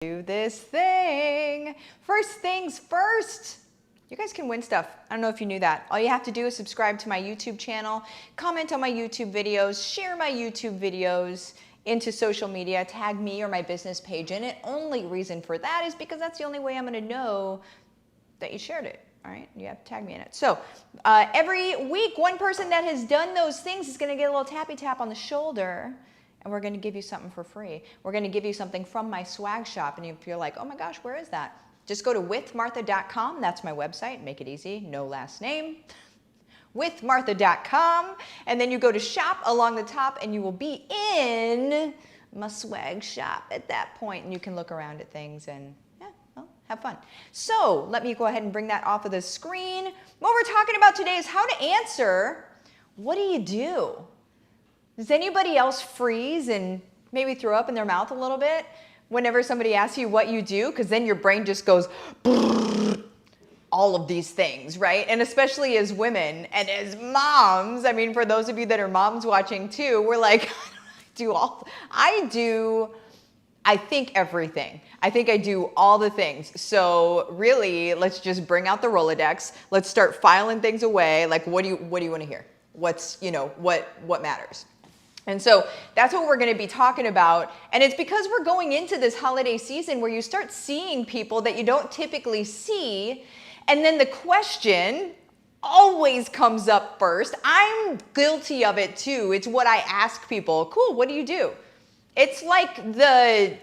Do this thing. First things first. You guys can win stuff. I don't know if you knew that. All you have to do is subscribe to my YouTube channel, comment on my YouTube videos, share my YouTube videos into social media, tag me or my business page in it. Only reason for that is because that's the only way I'm going to know that you shared it. All right, you have to tag me in it. So every week, one person that has done those things is going to get a little tappy tap on the shoulder. And we're going to give you something for free. We're going to give you something from my swag shop. And if you're like, oh my gosh, where is that? Just go to withmartha.com. That's my website. Make it easy. No last name. Withmartha.com. And then you go to shop along the top and you will be in my swag shop at that point. And you can look around at things and have fun. So let me go ahead and bring that off of the screen. What we're talking about today is how to answer, what do you do? Does anybody else freeze and maybe throw up in their mouth a little bit whenever somebody asks you what you do? Because then your brain just goes, all of these things, right? And especially as women and as moms, I mean, for those of you that are moms watching too, we're like, I think everything. I think I do all the things. So really, let's just bring out the Rolodex. Let's start filing things away. Like, what do you want to hear? What's, what matters? And so that's what we're going to be talking about. And it's because we're going into this holiday season where you start seeing people that you don't typically see. And then the question always comes up first. I'm guilty of it too. It's what I ask people. Cool, what do you do? It's like the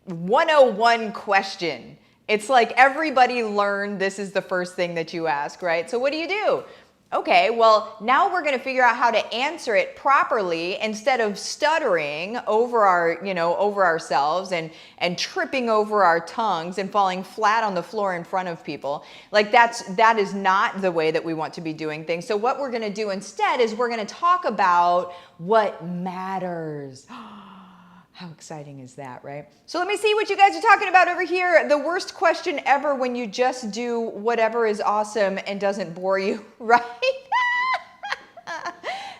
101 question. It's like everybody learned this is the first thing that you ask, right? So what do you do? Okay, well, now we're going to figure out how to answer it properly instead of stuttering over ourselves and tripping over our tongues and falling flat on the floor in front of people. Like that is not the way that we want to be doing things. So what we're going to do instead is we're going to talk about what matters. How exciting is that, right? So let me see what you guys are talking about over here. The worst question ever when you just do whatever is awesome and doesn't bore you, right?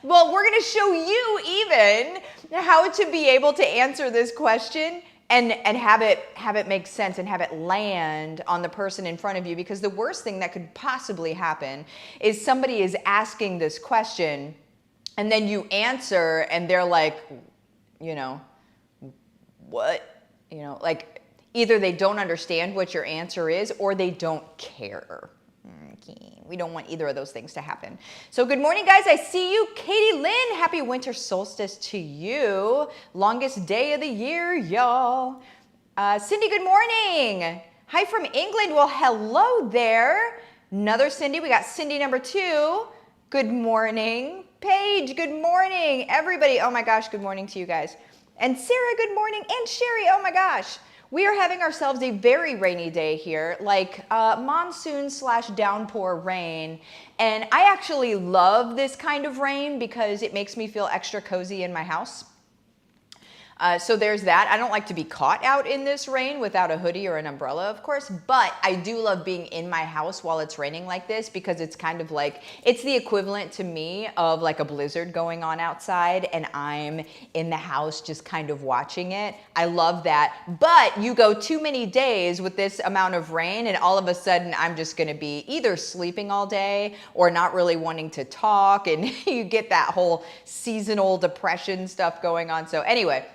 Well, we're going to show you even how to be able to answer this question and have it make sense and have it land on the person in front of you, because the worst thing that could possibly happen is somebody is asking this question and then you answer and they're like, what? Like either they don't understand what your answer is or they don't care. Okay. We don't want either of those things to happen. So good morning, guys. I see you. Katie Lynn, happy winter solstice to you. Longest day of the year, y'all. Cindy, good morning. Hi from England. Well, hello there. Another Cindy. We got Cindy number 2. Good morning. Paige, good morning. Everybody, oh my gosh, good morning to you guys. And Sarah, good morning. And Sherry, oh my gosh. We are having ourselves a very rainy day here, like monsoon/downpour rain. And I actually love this kind of rain because it makes me feel extra cozy in my house. So there's that. I don't like to be caught out in this rain without a hoodie or an umbrella, of course, but I do love being in my house while it's raining like this because it's kind of like, it's the equivalent to me of like a blizzard going on outside and I'm in the house just kind of watching it. I love that. But you go too many days with this amount of rain and all of a sudden I'm just going to be either sleeping all day or not really wanting to talk, and you get that whole seasonal depression stuff going on. So anyway,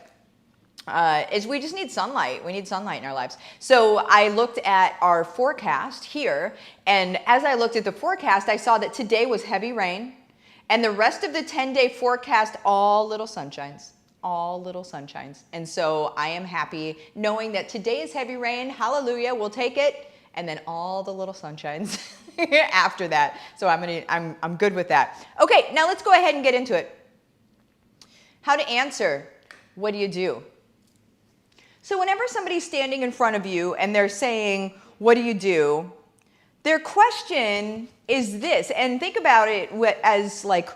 we just need sunlight. We need sunlight in our lives. So I looked at our forecast here, and as I looked at the forecast, I saw that today was heavy rain, and the rest of the 10-day forecast, all little sunshines. All little sunshines. And so I am happy knowing that today is heavy rain. Hallelujah, we'll take it. And then all the little sunshines after that. So I'm good with that. Okay, now let's go ahead and get into it. How to answer, what do you do? So whenever somebody's standing in front of you and they're saying, what do you do? Their question is this, and think about it as like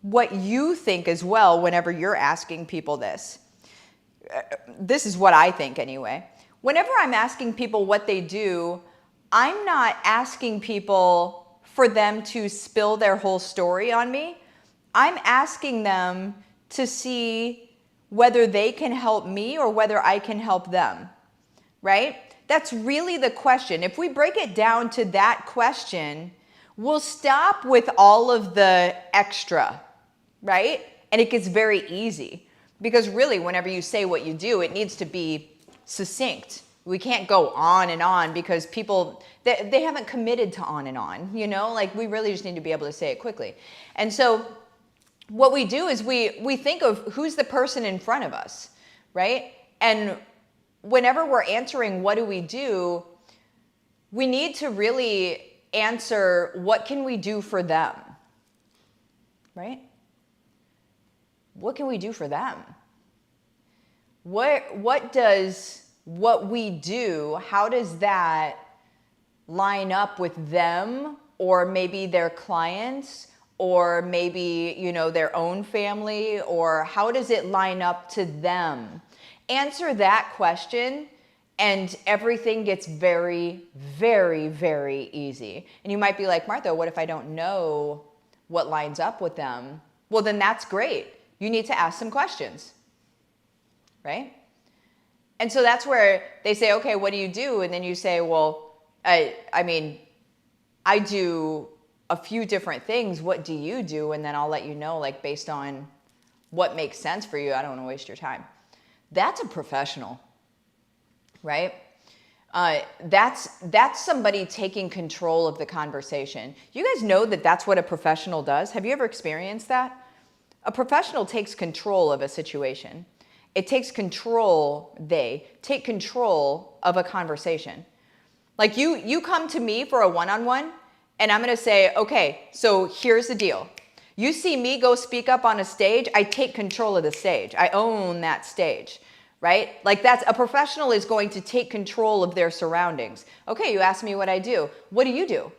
what you think as well whenever you're asking people this. This is what I think anyway. Whenever I'm asking people what they do, I'm not asking people for them to spill their whole story on me. I'm asking them to see whether they can help me or whether I can help them, right? That's really the question. If we break it down to that question, we'll stop with all of the extra, right? And it gets very easy because really whenever you say what you do, it needs to be succinct. We can't go on because people, they haven't committed to on and on, you know, like we really just need to be able to say it quickly. And so what we do is we think of who's the person in front of us, right? And whenever we're answering what do, we need to really answer what can we do for them, right? What can we do for them? What does what we do, how does that line up with them or maybe their clients or maybe, you know, their own family, or how does it line up to them? Answer that question and everything gets very, very, very easy. And you might be like, Martha, what if I don't know what lines up with them? Well, then that's great. You need to ask some questions, right? And so that's where they say, okay, what do you do? And then you say, well, I do a few different things. What do you do? And then I'll let you know, like based on what makes sense for you. I don't want to waste your time. That's a professional, right? That's somebody taking control of the conversation. You guys know that that's what a professional does? Have you ever experienced that? A professional takes control of a situation. It takes control, they take control of a conversation. Like you come to me for a one-on-one and I'm going to say, okay, so here's the deal. You see me go speak up on a stage, I take control of the stage. I own that stage, right? Like that's a professional is going to take control of their surroundings. Okay, you ask me what I do. What do you do?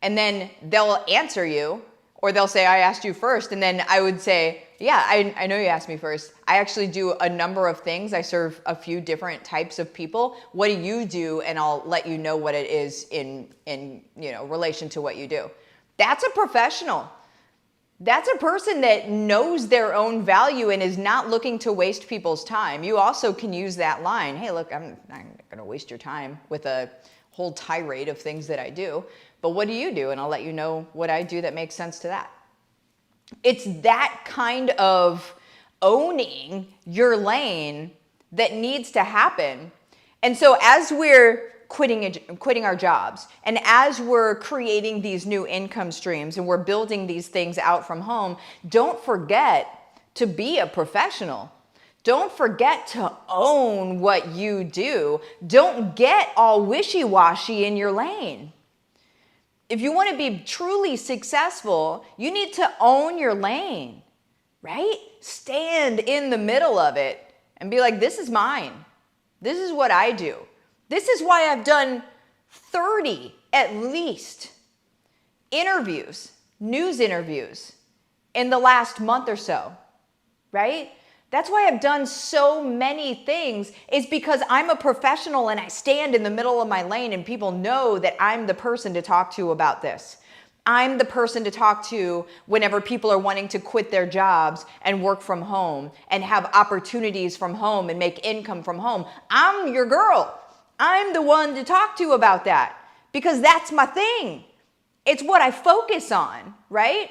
And then they'll answer you, or they'll say, I asked you first. And then I would say, yeah, I know you asked me first. I actually do a number of things. I serve a few different types of people. What do you do? And I'll let you know what it is in relation to what you do. That's a professional. That's a person that knows their own value and is not looking to waste people's time. You also can use that line. Hey, look, I'm not going to waste your time with a whole tirade of things that I do. But what do you do? And I'll let you know what I do that makes sense to that. It's that kind of owning your lane that needs to happen. And so as we're quitting our jobs, and as we're creating these new income streams and we're building these things out from home, don't forget to be a professional. Don't forget to own what you do. Don't get all wishy-washy in your lane. If you want to be truly successful, you need to own your lane, right? Stand in the middle of it and be like, this is mine. This is what I do. This is why I've done 30 at least interviews, news interviews in the last month or so, right? That's why I've done so many things, is because I'm a professional and I stand in the middle of my lane and people know that I'm the person to talk to about this. I'm the person to talk to whenever people are wanting to quit their jobs and work from home and have opportunities from home and make income from home. I'm your girl. I'm the one to talk to about that because that's my thing. It's what I focus on, right?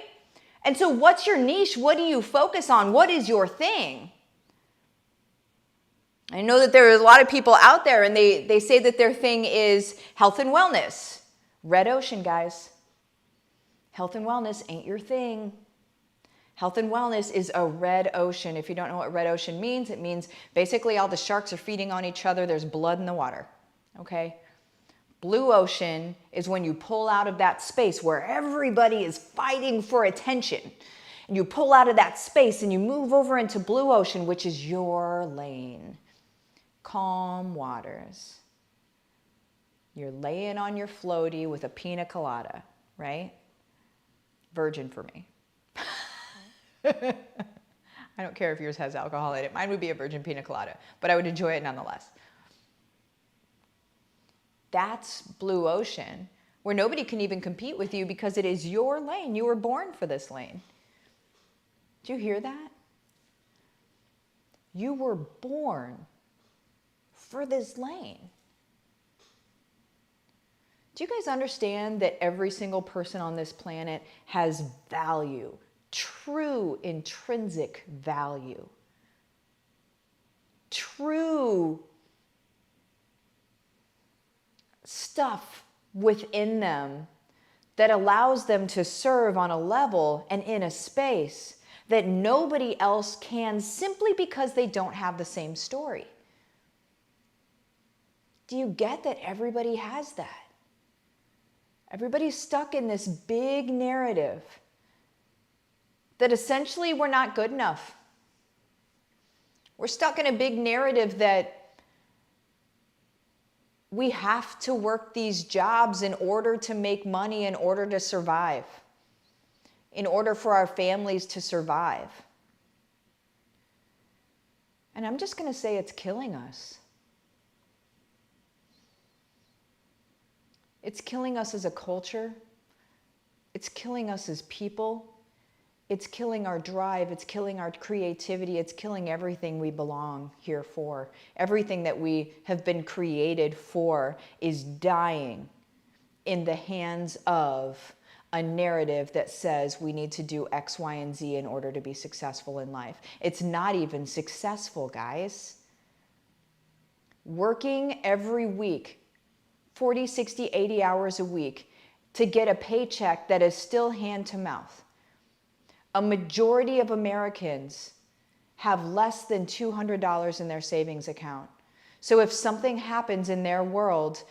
And so what's your niche? What do you focus on? What is your thing? I know that there are a lot of people out there and they say that their thing is health and wellness. Red ocean, guys. Health and wellness ain't your thing. Health and wellness is a red ocean. If you don't know what red ocean means, it means basically all the sharks are feeding on each other. There's blood in the water, okay? Blue ocean is when you pull out of that space where everybody is fighting for attention. And you pull out of that space and you move over into blue ocean, which is your lane. Calm waters. You're laying on your floaty with a pina colada, right? Virgin for me. I don't care if yours has alcohol in it. Mine would be a virgin pina colada, but I would enjoy it nonetheless. That's blue ocean, where nobody can even compete with you because it is your lane. You were born for this lane. Do you hear that? You were born for this lane. Do you guys understand that every single person on this planet has value, true intrinsic value, true stuff within them that allows them to serve on a level and in a space that nobody else can, simply because they don't have the same story? Do you get that everybody has that? Everybody's stuck in this big narrative that essentially we're not good enough. We're stuck in a big narrative that we have to work these jobs in order to make money, in order to survive, in order for our families to survive. And I'm just going to say it's killing us. It's killing us as a culture. It's killing us as people. It's killing our drive. It's killing our creativity. It's killing everything we belong here for. Everything that we have been created for is dying in the hands of a narrative that says we need to do X, Y, and Z in order to be successful in life. It's not even successful, guys. Working every week, 40, 60, 80 hours a week to get a paycheck that is still hand to mouth. A majority of Americans have less than $200 in their savings account. So if something happens in their world,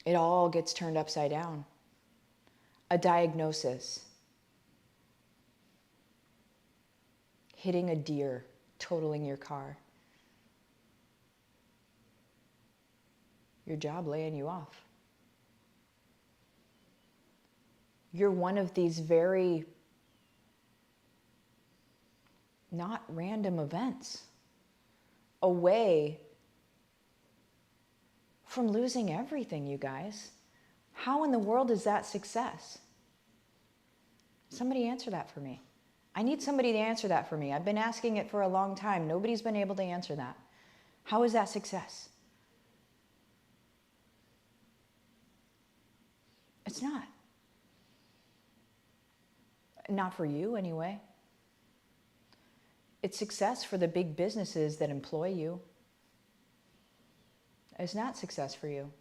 it all gets turned upside down. A diagnosis, hitting a deer, totaling your car, your job laying you off. You're one of these very not random events away from losing everything, you guys. How in the world is that success? Somebody answer that for me. I need somebody to answer that for me. I've been asking it for a long time. Nobody's been able to answer that. How is that success? It's not. Not for you, anyway. It's success for the big businesses that employ you. It's not success for you.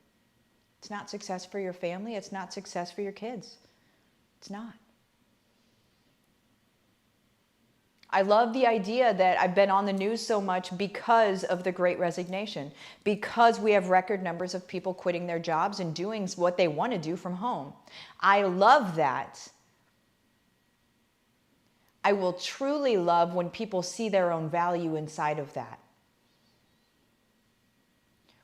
It's not success for your family. It's not success for your kids. It's not. I love the idea that I've been on the news so much because of the Great Resignation, because we have record numbers of people quitting their jobs and doing what they want to do from home. I love that. I will truly love when people see their own value inside of that.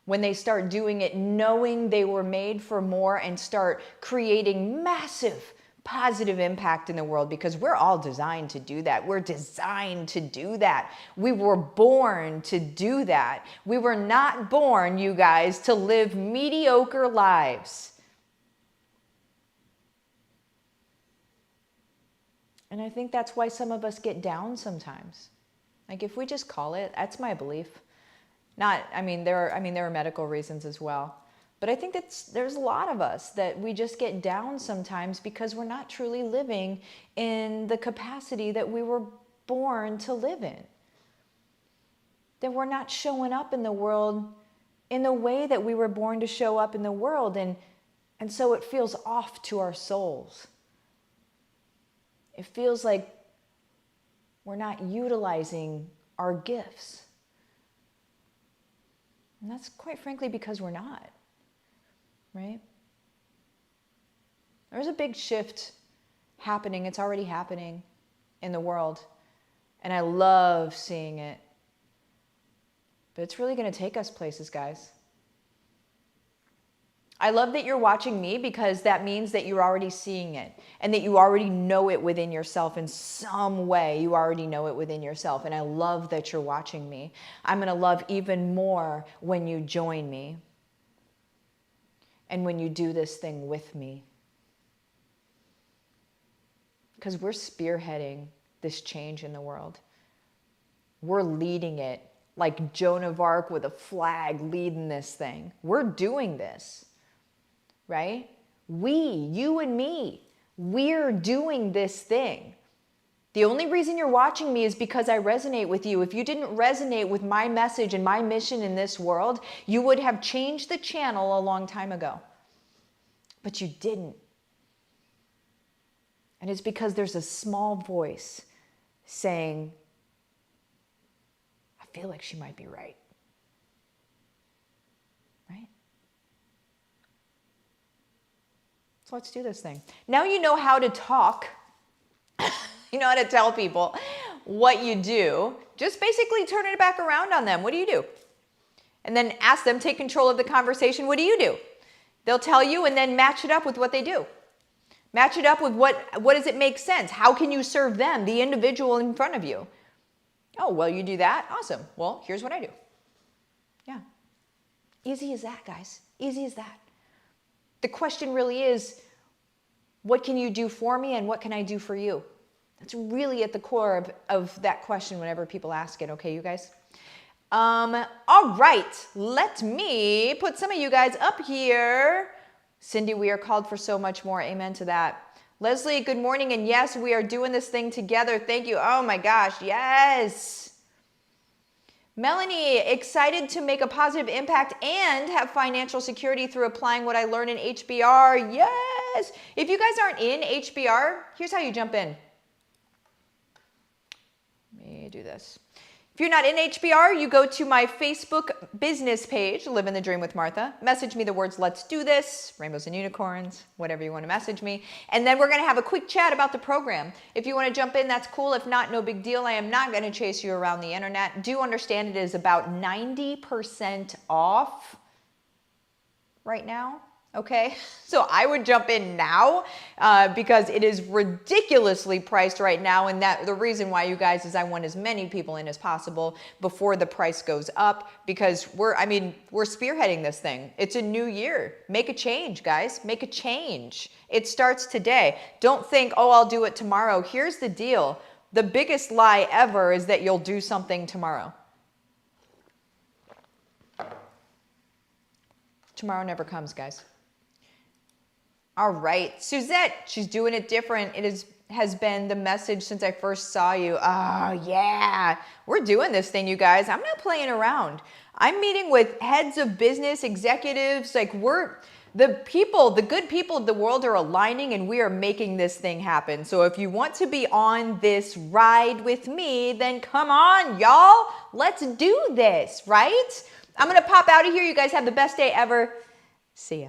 When they start doing it knowing they were made for more and start creating massive positive impact in the world, because we're all designed to do that. We're designed to do that. We were born to do that. We were not born, you guys, to live mediocre lives. And I think that's why some of us get down sometimes. Like, if we just call it, that's my belief. There are medical reasons as well. But I think there's a lot of us that we just get down sometimes because we're not truly living in the capacity that we were born to live in. That we're not showing up in the world in the way that we were born to show up in the world. And so it feels off to our souls. It feels like we're not utilizing our gifts. And that's quite frankly because we're not, right? There's a big shift happening. It's already happening in the world. And I love seeing it. But it's really going to take us places, guys. I love that you're watching me, because that means that you're already seeing it and that you already know it within yourself in some way. You already know it within yourself. And I love that you're watching me. I'm going to love even more when you join me and when you do this thing with me. Because we're spearheading this change in the world. we're leading it like Joan of Arc with a flag leading this thing. We're doing this, right? We, you and me, we're doing this thing. The only reason you're watching me is because I resonate with you. If you didn't resonate with my message and my mission in this world, you would have changed the channel a long time ago. But you didn't. And it's because there's a small voice saying, I feel like she might be right. Right? So let's do this thing. Now you know how to talk. You know how to tell people what you do. Just basically turn it back around on them. What do you do? And then ask them, take control of the conversation. What do you do? They'll tell you, and then match it up with what they do. Match it up with what does it make sense? How can you serve them, the individual in front of you? Oh, well, you do that? Awesome. Well, here's what I do. Yeah. Easy as that, guys. Easy as that. The question really is, what can you do for me and what can I do for you? That's really at the core of that question whenever people ask it. Okay, you guys? All right. Let me put some of you guys up here. Cindy, we are called for so much more. Amen to that. Leslie, good morning. And yes, we are doing this thing together. Thank you. Oh my gosh. Yes. Melanie, excited to make a positive impact and have financial security through applying what I learned in HBR. Yes. If you guys aren't in HBR, here's how you jump in. Let me do this. If you're not in HBR, you go to my Facebook business page, Livin the Dream with Martha. Message me the words, let's do this, rainbows and unicorns, whatever you want to message me. And then we're going to have a quick chat about the program. If you want to jump in, that's cool. If not, no big deal. I am not going to chase you around the internet. Do understand it is about 90% off right now. Okay, so I would jump in now because it is ridiculously priced right now, and that the reason why, you guys, is I want as many people in as possible before the price goes up, because we're spearheading this thing. It's a new year. Make a change, guys. Make a change. It starts today. Don't think, oh, I'll do it tomorrow. Here's the deal. The biggest lie ever is that you'll do something tomorrow. Tomorrow never comes, guys. All right, Suzette, she's doing it different. It has been the message since I first saw you. Oh, yeah, we're doing this thing, you guys. I'm not playing around. I'm meeting with heads of business, executives. Like, the good people of the world are aligning, and we are making this thing happen. So if you want to be on this ride with me, then come on, y'all. Let's do this, right? I'm going to pop out of here. You guys have the best day ever. See ya.